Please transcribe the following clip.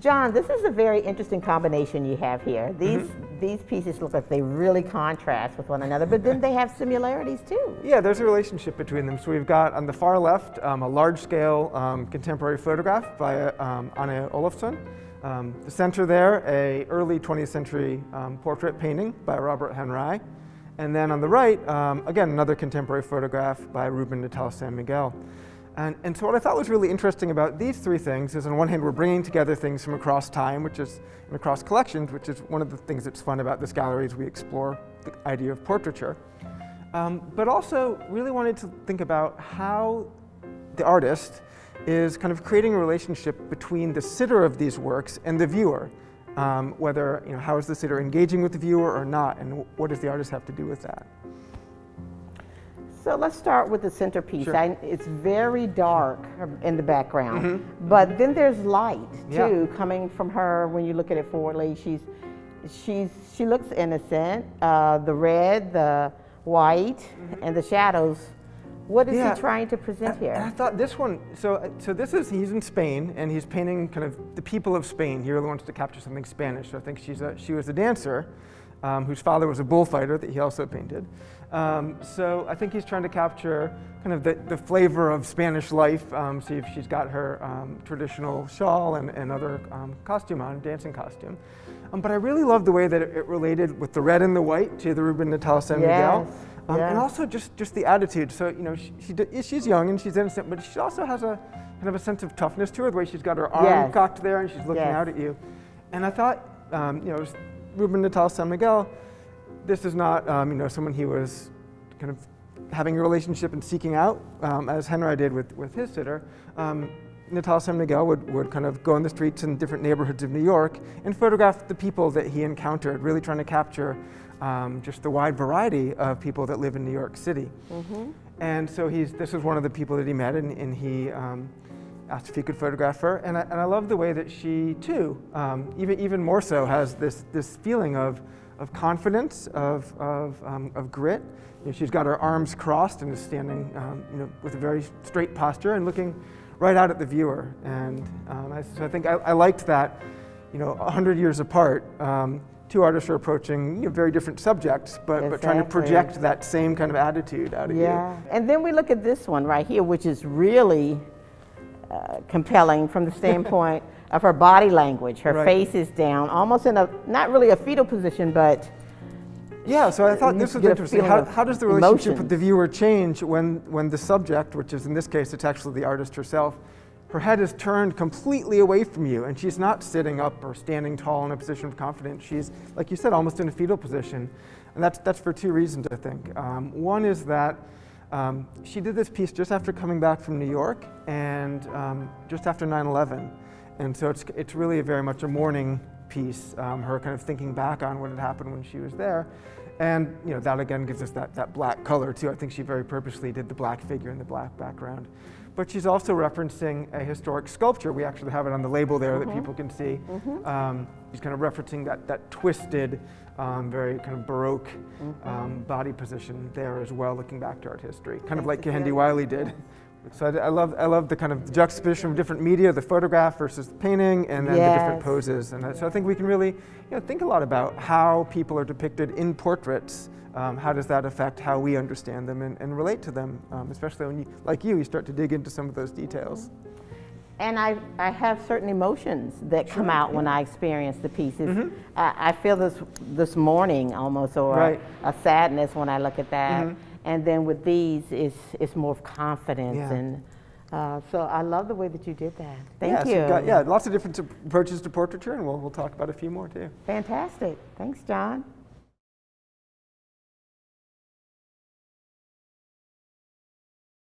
John, this is a very interesting combination you have here. These pieces look like they really contrast with one another, but then they have similarities too. Yeah, there's a relationship between them. So we've got on the far left a large-scale contemporary photograph by Anne Olofsson. The center there, a early 20th century portrait painting by Robert Henry. And then on the right, again, another contemporary photograph by Ruben Natal San Miguel. And so what I thought was really interesting about these three things is, on one hand, we're bringing together things from across time, and across collections, which is one of the things that's fun about this gallery as we explore the idea of portraiture. But also really wanted to think about how the artist is kind of creating a relationship between the sitter of these works and the viewer. Whether, how is the sitter engaging with the viewer or not, and what does the artist have to do with that? So let's start with the centerpiece. Sure. It's very dark in the background, but then there's light too coming from her when you look at it forwardly. She looks innocent. The red, the white, and the shadows. What is he trying to present here? And I thought this one, so he's in Spain, and he's painting kind of the people of Spain. He really wants to capture something Spanish. So I think she was a dancer whose father was a bullfighter that he also painted. So I think he's trying to capture kind of the flavor of Spanish life. See if she's got her traditional shawl and other costume on, dancing costume. But I really love the way that it related with the red and the white to the Ruben Natal San Miguel. And also just the attitude. So, she's young and she's innocent, but she also has a kind of a sense of toughness to her, the way she's got her arm cocked there and she's looking out at you. And I thought, Ruben Natal San Miguel, this is not, someone he was kind of having a relationship and seeking out, as Henry did with his sitter. Natal San Miguel would kind of go on the streets in different neighborhoods of New York and photograph the people that he encountered, really trying to capture just the wide variety of people that live in New York City. And so this was one of the people that he met, and he asked if he could photograph her. And I love the way that she too, even more so, has this feeling of confidence, of grit. She's got her arms crossed and is standing with a very straight posture and looking right out at the viewer. And so I think I liked that, 100 years apart, two artists are approaching very different subjects, but trying to project that same kind of attitude out of you. And then we look at this one right here, which is really compelling from the standpoint of her body language. Her face is down, almost in not really a fetal position, but so I thought this was interesting. How does the relationship with the viewer change when the subject, which is in this case, it's actually the artist herself, her head is turned completely away from you, and she's not sitting up or standing tall in a position of confidence. She's, like you said, almost in a fetal position. And that's for two reasons, I think. One is that she did this piece just after coming back from New York and just after 9/11. And so it's really very much a mourning piece, her kind of thinking back on what had happened when she was there. And that again gives us that black color too. I think she very purposely did the black figure in the black background. But she's also referencing a historic sculpture. We actually have it on the label there that people can see. She's kind of referencing that twisted, very kind of Baroque body position there as well, looking back to art history, kind of like Kehinde Wiley did. So I love the kind of juxtaposition of different media, the photograph versus the painting, and then the different poses. And so I think we can really think a lot about how people are depicted in portraits. How does that affect how we understand them and relate to them, especially when you start to dig into some of those details. And I have certain emotions that come out when I experience the pieces. I feel this mourning almost, or a sadness when I look at that. And then with these, it's more of confidence. And so I love the way that you did that. Thank you. So you've got, lots of different approaches to portraiture, and we'll talk about a few more too. Fantastic. Thanks, John.